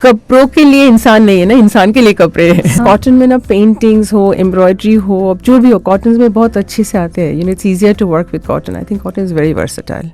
कपड़ों के लिए इंसान नहीं है ना, इंसान के लिए कपड़े हैं। कॉटन में ना पेंटिंग्स हो, एम्ब्रॉयडरी हो, अब जो भी हो, कॉटन में बहुत अच्छे से आते हैं। It's easier to work with cotton. I think cotton is very versatile.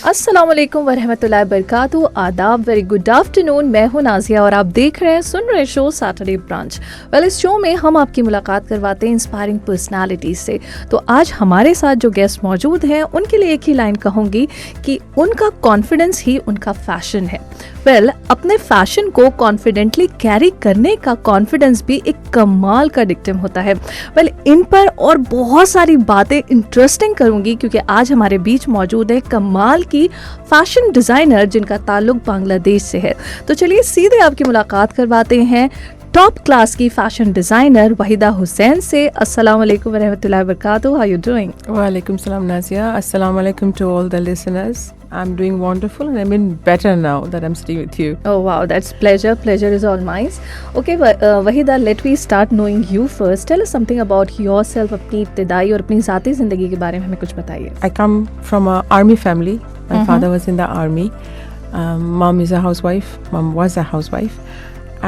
अस्सलाम वालेकुम वरहमतुल्लाहि वबरकातुहू। आदाब, वेरी गुड आफ्टरनून। मैं हूं नाजिया और आप देख रहे हैं, सुन रहे शो सैटरडे ब्रांच। वेल, इस शो में हम आपकी मुलाकात करवाते हैं इंस्पायरिंग पर्सनालिटीज से। तो आज हमारे साथ जो गेस्ट मौजूद हैं उनके लिए एक ही लाइन कहूँगी कि उनका कॉन्फिडेंस ही उनका फैशन है। वेल, अपने फैशन को कॉन्फिडेंटली कैरी करने का कॉन्फिडेंस भी एक कमाल का डिक्टिम होता है। वेल, इन पर और बहुत सारी बातें इंटरेस्टिंग करूंगी क्योंकि आज हमारे बीच मौजूद है कमाल की फैशन डिजाइनर जिनका ताल्लुक बांग्लादेश से है। तो चलिए सीधे आपकी मुलाकात करवाते हैं टॉप क्लास की फैशन डिजाइनर वहीदा हुसैन से। अस्सलाम वालेकुम वरहमतुल्लाहि वबरकातुहू। How you doing? वालेकुम सलाम नाजिया। अस्सलाम वालेकुम to all the listeners. I'm doing wonderful and I'm in better now that I'm sitting with you. Oh wow, that's pleasure. Pleasure is all mine. Okay, Waheeda, let me start knowing you first. Tell us something about yourself, अपनी इब्तिदाई और अपनी ज़ाती ज़िंदगी के बारे में हमें कुछ बताइए। I come from a army family. My father was in the army. Mom is a housewife. Mom was a housewife.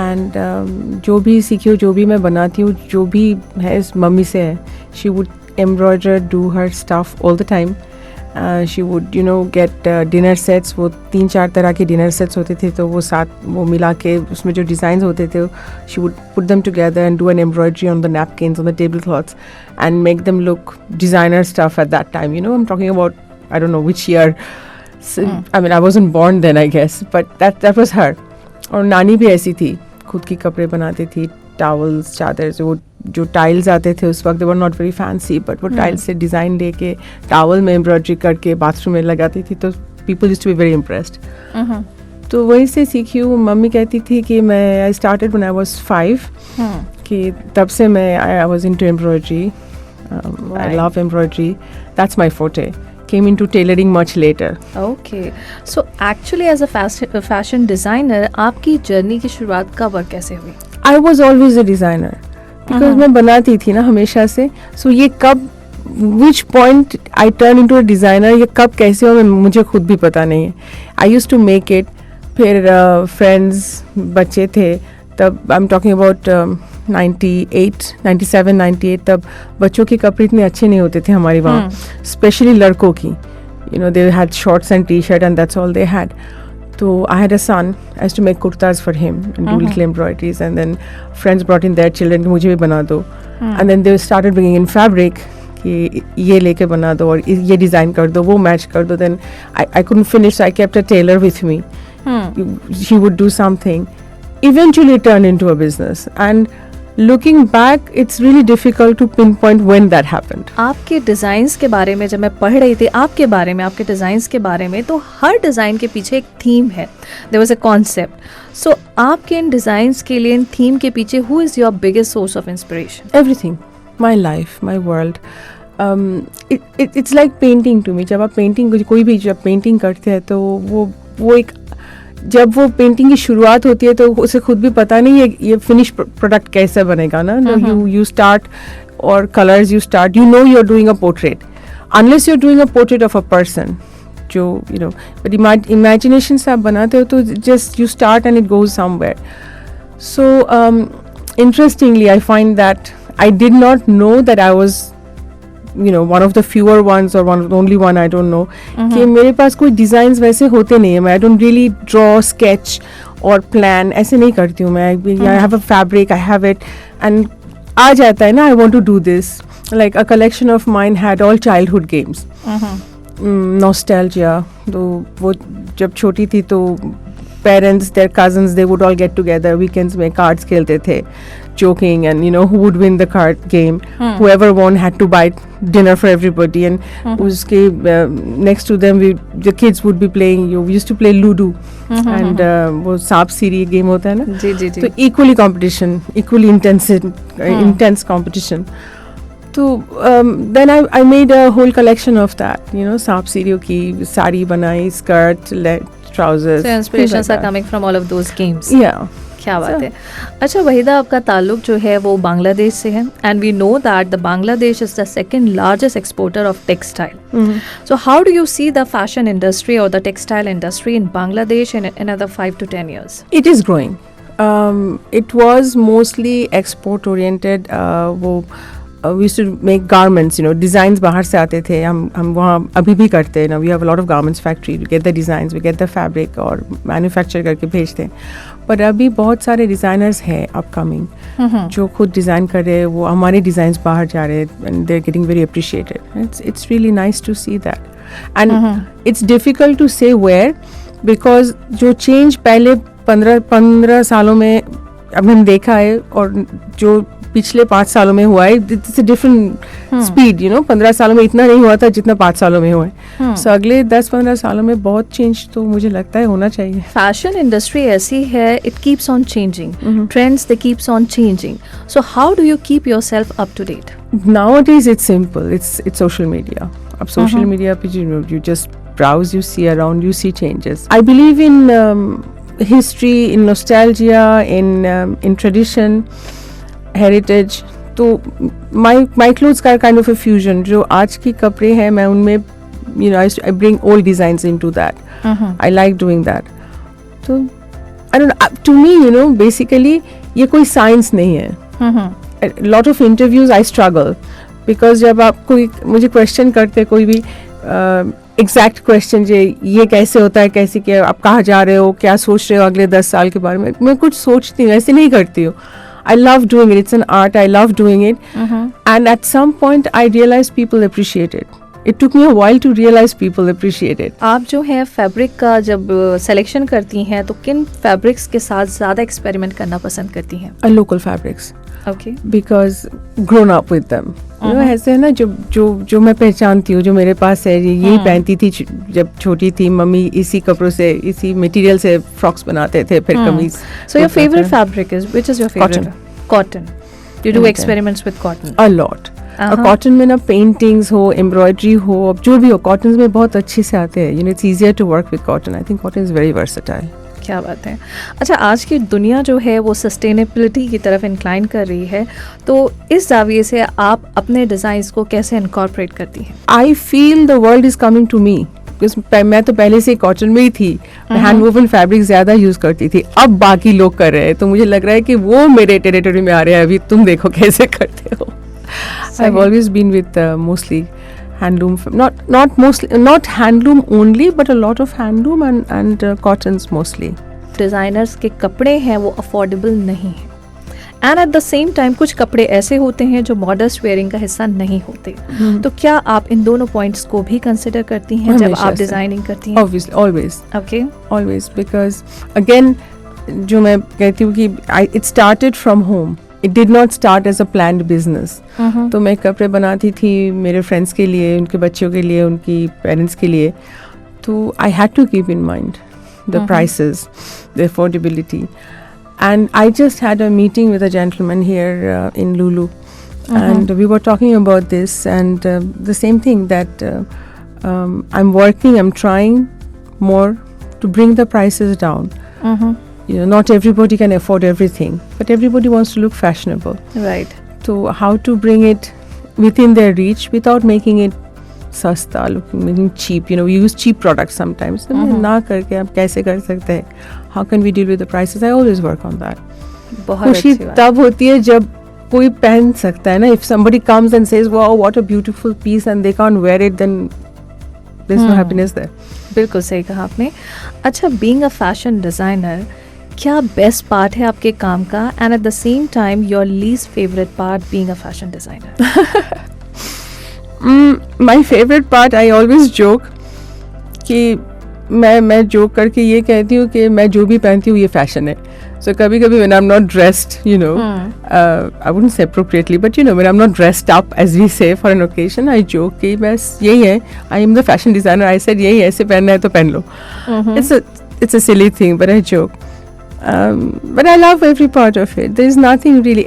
And जो भी सीखी हूँ, जो भी मैं बनाती हूँ, जो भी है इस मम्मी से है. She would embroider, do her stuff all the time. She would get dinner sets. वो 3-4 तरह के dinner sets होते थे, तो वो साथ वो मिला के उसमें जो designs होते थे, she would put them together and do an embroidery on the napkins, on the tablecloths, and make them look designer stuff at that time. I'm talking about, I don't know which year. I mean, I wasn't born then, I guess, but that was her. और नानी भी ऐसी थी, खुद की कपड़े बनाती थी, टावल्स, चादर, वो जो टाइल्स आते थे उस वक्त, they were not very fancy, but वो टाइल्स से डिज़ाइन लेके टावल में एम्ब्रॉयडरी करके बाथरूम में लगाती थी, तो people used to be very impressed. तो वहीं से सीखी हूँ। मम्मी कहती थी कि मैं I started when I was 5, कि तब से मैं I was into embroidery. I love embroidery, that's my forte. Came into tailoring much later. Okay, so actually as a fashion designer, आपकी जर्नी की शुरुआत कब और कैसे हुई? I was always a designer because मैं बनाती थी ना हमेशा से. So ये कब, which point I turn into a designer, ये कब कैसे हुआ मुझे खुद भी पता नहीं है. I used to make it. फिर friends बच्चे थे तब, I'm talking about 97, 98, तब बच्चों के कपड़े इतने अच्छे नहीं होते थे हमारे वहाँ, स्पेशली लड़कों की. They had shorts and t-shirt and that's all they had. So I had a son. I used to make kurtas for him and do little embroideries, and then friends brought in their children, मुझे भी बना दो. And then they started bringing in fabric, कि ये लेके बना दो और ये डिज़ाइन कर दो, वो मैच कर दो. Then I couldn't finish, so I kept a tailor with me. She would do something. Eventually it turned into a business, and looking back, it's really difficult to pinpoint when that happened. आपके designs के बारे में जब मैं पढ़ रही थी, आपके बारे में, आपके डिजाइन्स के बारे में, तो हर डिजाइन के पीछे एक थीम है. There was a concept. So आपके इन डिजाइन्स के लिए, इन थीम के पीछे, who is your biggest source of inspiration? Everything, my life, my world. It's like painting to me. जब आप पेंटिंग, कोई भी जब पेंटिंग करते हैं तो वो एक, जब वो पेंटिंग की शुरुआत होती है तो उसे खुद भी पता नहीं है ये फिनिश प्रोडक्ट कैसे बनेगा ना. यू स्टार्ट, और colours you start, you are doing a portrait, unless you are doing a portrait of a person, जो बट इमेजिनेशन से आप बनाते हो तो just you start and it goes somewhere. So interestingly I find that I did not know that I was one of the fewer ones, or only one, I don't know, कि मेरे पास कोई designs वैसे होते नहीं है. मैं I don't really draw, sketch और plan, ऐसे नहीं करती हूँ मैं. I have a fabric, I have it, and आ जाता है ना, I want to do this. Like a collection of mine had all childhood games. Nostalgia. तो वो जब छोटी थी तो parents, their cousins, they would all get together weekends में cards खेलते थे, joking, and who would win the card game. Whoever won had to buy dinner for everybody, and उसके next to them the kids would be playing, we used to play Ludo, and वो सांप सीढ़ी game होता है ना, जी जी जी. तो equally intense competition. तो then I made a whole collection of that, सांप सीढ़ियों की साड़ी बनाई, skirt, trousers. So inspirations are coming from all of those games. Yeah. क्या बात है। अच्छा वहीदा, आपका ताल्लुक जो है वो बांग्लादेश से है and we know that the Bangladesh is the second largest exporter of textile. So how do you see the fashion industry or the textile industry in Bangladesh in another 5 to 10 years? It is growing. It was mostly export oriented. We used to make garments, designs बाहर से आते थे. हम वहाँ अभी भी करते हैं. We have a lot of garments factory. We get the designs, we get the fabric और manufacture करके भेजते हैं. पर अभी बहुत सारे designers हैं upcoming जो खुद डिज़ाइन कर रहे हैं. वो हमारे डिज़ाइंस बाहर जा रहे हैं and they're getting very appreciated. It's really nice to see that. And it's difficult to say where because जो change पहले 15 सालों में अब हम देखा है और जो पिछले 5 सालों में हुआ है, इट्स अ डिफरेंट स्पीड. 15 सालों में इतना नहीं हुआ था जितना 5 सालों में हुआ है. सो अगले 10-15 सालों में बहुत चेंज तो मुझे लगता है होना चाहिए. फैशन इंडस्ट्री ऐसी है, it keeps on changing, trends they keeps on changing. So how do you keep yourself up to date? Nowadays it's simple. It's social media. अब social media पे you just browse, you see around, you see changes. I believe in history, in nostalgia, in tradition, heritage. तो my clothes का kind of a fusion. जो आज की कपड़े हैं मैं उनमें I bring old designs into that. I like doing that. तो I don't know, to me basically ये कोई science नहीं है. A lot of interviews I struggle because जब आप कोई मुझे question करते कोई भी exact question ये कैसे होता है, कैसे क्या, आप कहाँ जा रहे हो, क्या सोच रहे हो अगले 10 साल के बारे में, मैं कुछ सोचती हूँ, ऐसे नहीं करती हूँ. I love doing it. It's an art. I love doing it. And at some point, I realized people appreciate it. It took me a while to realize people appreciate it. आप जो है फैब्रिक का जब selection करती हैं तो किन fabrics के साथ ज़्यादा एक्सपेरिमेंट करना पसंद करती हैं? Local fabrics. Okay. Because grown up with them. ऐसे है ना जो मैं पहचानती हूँ, जो मेरे पास है, यही पहनती थी जब छोटी थी. मम्मी इसी कपड़ों से, इसी मटेरियल से फ्रॉक्स बनाते थे, फिर कमीज. So your favorite fabric is, which is your favorite? Cotton. You do experiments with cotton? A lot. Cotton में ना पेंटिंग्स हो, एम्ब्रॉयडरी हो, अब जो भी हो, कॉटन में बहुत अच्छे से आते हैं. It's easier to work with cotton. I think cotton is very versatile. क्या बात है. अच्छा, आज की दुनिया जो है वो सस्टेनेबिलिटी की तरफ इंक्लाइन कर रही है, तो इस जाविये से आप अपने डिज़ाइंस को कैसे इनकॉर्पोरेट करती हैं? I feel the world is coming to me. मैं तो पहले से कॉटन में ही थी, हैंड वोवन फैब्रिक ज्यादा यूज करती थी. अब बाकी लोग कर रहे हैं तो मुझे लग रहा है कि वो मेरे टेरिटरी में आ रहे हैं. अभी तुम देखो कैसे करते हो. I've always been with mostly handloom, not handloom only, but a lot of handloom and cottons mostly. Designers के कपड़े हैं वो अफोर्डेबल नहीं है, and at the same time कुछ कपड़े ऐसे होते हैं जो मॉडस्ट वेयरिंग का हिस्सा नहीं होते. तो क्या आप इन दोनों पॉइंट्स को भी कंसिडर करती हैं जब आप डिजाइनिंग करती हैं? Obviously, always. Okay. Always, because again जो मैं कहती हूँ कि it started from home. It did not start as a planned business. तो मैं कपड़े बनाती थी मेरे फ्रेंड्स के लिए, उनके बच्चों के लिए, उनकी पेरेंट्स के लिए. तो I had to keep in mind the prices, the affordability. And I just had a meeting with a gentleman here in Lulu. And we were talking about this and the same thing that I'm working, I'm trying more to bring the prices down. Not everybody can afford everything, but everybody wants to look fashionable. Right. So how to bring it within their reach without making it sasta, making cheap. We use cheap products sometimes. ना करके आप कैसे कर सकते हैं? How can we deal with the prices? I always work on that. खुशी तब होती है जब कोई पहन सकता है ना. If somebody comes and says, wow, what a beautiful piece, and they can't wear it, then there's no happiness there. बिल्कुल सही कहा आपने. अच्छा, being a fashion designer, क्या बेस्ट पार्ट है आपके काम का, and at the same time your least favourite part being a fashion designer? My favourite part, I always joke कि मैं जोक करके ये कहती हूँ कि मैं जो भी पहनती हूँ ये फैशन है. सो कभी कभी when I am not dressed, I wouldn't say appropriately, but when I'm not dressed up as we say for an occasion, I joke कि बस यही है, I am the fashion designer, I said यही ऐसे पहनना है तो पहन लो. It's a silly thing, but I joke. But I love every part of it. There is nothing really.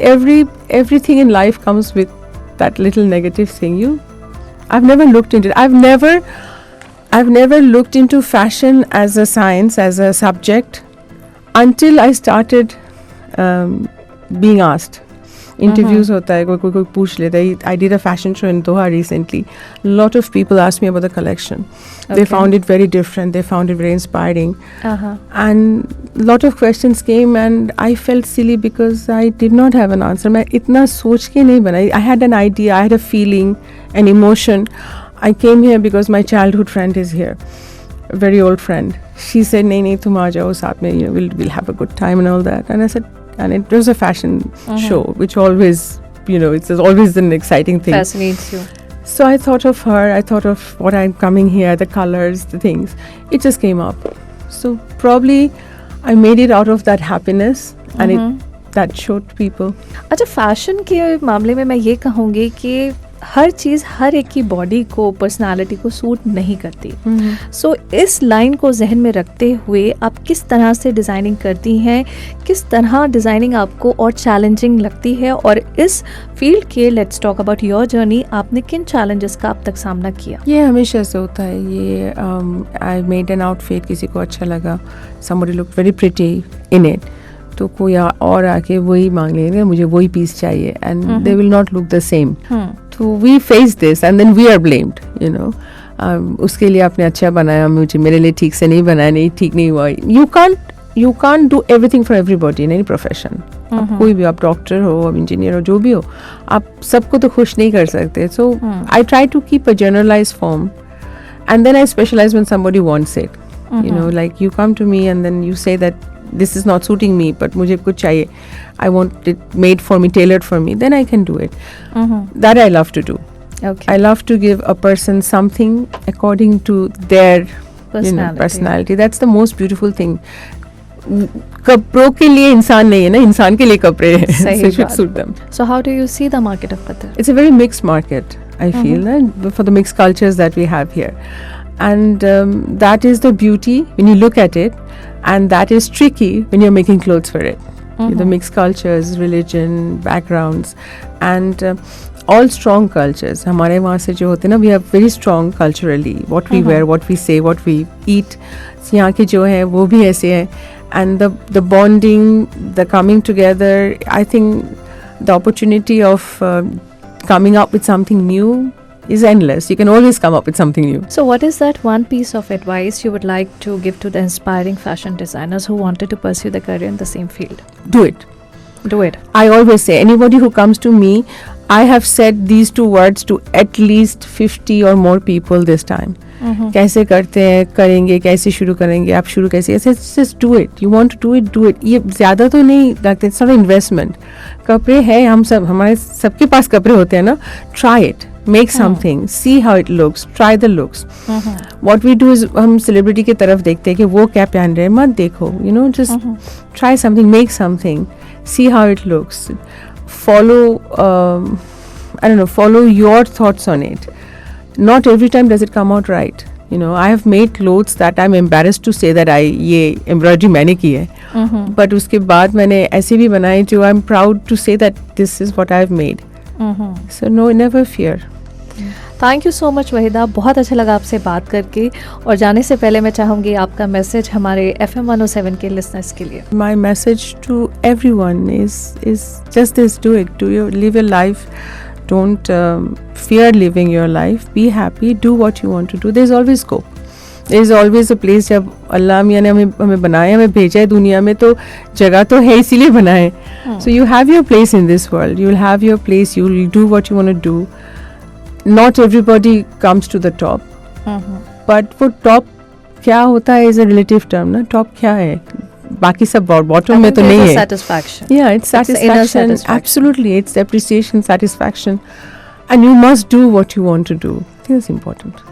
Everything in life comes with that little negative thing. I've never looked into it. I've never looked into fashion as a science, as a subject, until I started being asked. Interviews होता है, कोई पूछ लेता है. I did a fashion show in Doha recently. A lot of people asked me about the collection. They found it very different. They found it very inspiring. And a lot of questions came, and I felt silly because I did not have an answer. मैं इतना सोच के नहीं बनाई. I had an idea. I had a feeling, an emotion. I came here because my childhood friend is here, a very old friend. She said, नहीं तुम आ जाओ साथ में. We'll have a good time and all that. And I said. And it was a fashion show, which always, it's always an exciting thing. Fascinates you. So I thought of her, I thought of what I'm coming here, the colors, the things. It just came up. So probably I made it out of that happiness and that showed people. अच्छा, fashion के मामले में मैं ये कहूँगी कि हर चीज़ हर एक की बॉडी को, पर्सनालिटी को सूट नहीं करती. सो इस लाइन को जहन में रखते हुए आप किस तरह से डिज़ाइनिंग करती हैं, किस तरह डिज़ाइनिंग आपको और चैलेंजिंग लगती है, और इस फील्ड के let's talk about your journey, आपने किन चैलेंजेस का अब तक सामना किया? ये हमेशा से होता है. ये आई मेड एन आउटफिट, किसी को अच्छा लगा, somebody looked very pretty in it, तो कोई और आके वही मांग लेंगे, मुझे वही पीस चाहिए, and they will not look the same. तो we face this and then we are blamed, उसके लिए आपने अच्छा बनाया, मुझे मेरे लिए ठीक से नहीं बनाया, नहीं ठीक नहीं हुआ. You can't do everything for everybody in any profession. आप कोई भी, आप डॉक्टर हो, आप इंजीनियर हो, जो भी हो, आप सबको तो खुश नहीं कर सकते. So I try to keep a generalise form and then I specialise when somebody wants it. Like you come to me and then you say that this is not suiting me, but मुझे कुछ चाहिए, I want it made for me, tailored for me, then I can do it. That I love to do. Okay. I love to give a person something according to their personality. That's the most beautiful thing. कपड़ों के लिए इंसान नहीं है ना, इंसान के लिए कपड़े हैं. So it should suit them. So how do you see the market of Qatar? It's a very mixed market, I feel, for the mixed cultures that we have here. And that is the beauty when you look at it, and that is tricky when you're making clothes for it. The mixed cultures, religion, backgrounds, and all strong cultures. हमारे वहाँ से जो होते हैं ना, we are very strong culturally. What we wear, what we say, what we eat. यहाँ के जो हैं वो भी ऐसे हैं. And the bonding, the coming together, I think the opportunity of coming up with something new is endless. You can always come up with something new. So what is that one piece of advice you would like to give to the inspiring fashion designers who wanted to pursue their career in the same field? Do it. Do it. I always say, anybody who comes to me, I have said these two words to at least 50 or more people this time. कैसे करते हैं, करेंगे, कैसे शुरू करेंगे, आप शुरू कैसे, just do it. You want to do it, do it. ये ज़्यादा तो नहीं लगता, it's not an investment. कपड़े हैं, हमारे सबके पास कपड़े होते हैं ना. Try it. Make something, see how it looks, try the looks. What we do is हम celebrity की तरफ देखते हैं कि वो क्या पहन रहे हैं, मत देखो, just try something, make something, see how it looks, follow your thoughts on it. Not every time does it come out right. I have made clothes that I'm embarrassed to say that ये embroidery मैंने की है, but उसके बाद मैंने ऐसे भी बनाए जो I'm proud to say that this is what I've made. So no, never fear. Thank you so much Waheeda, बहुत अच्छा लगा आपसे बात करके. और जाने से पहले मैं चाहूँगी आपका मैसेज हमारे FM 107 के लिसनर्स के लिए. My message to everyone is just this: do it. Live your life. Don't fear living your life. Be happy. Do what you want to do. There's always scope. There's always a place. जब अल्लाह मियाँ ने हमें बनाया, हमें भेजा है दुनिया में, तो जगह तो है, इसीलिए बनाए. So you have your place in this world. You'll have your place. You'll do what you want to do. Not everybody comes to the top. But वो top क्या होता है is a relative term ना. Top क्या है? बाकी सब bottom में तो नहीं है. Satisfaction. Yeah, it's satisfaction. Absolutely, it's appreciation, satisfaction, and you must do what you want to do. I think it's important.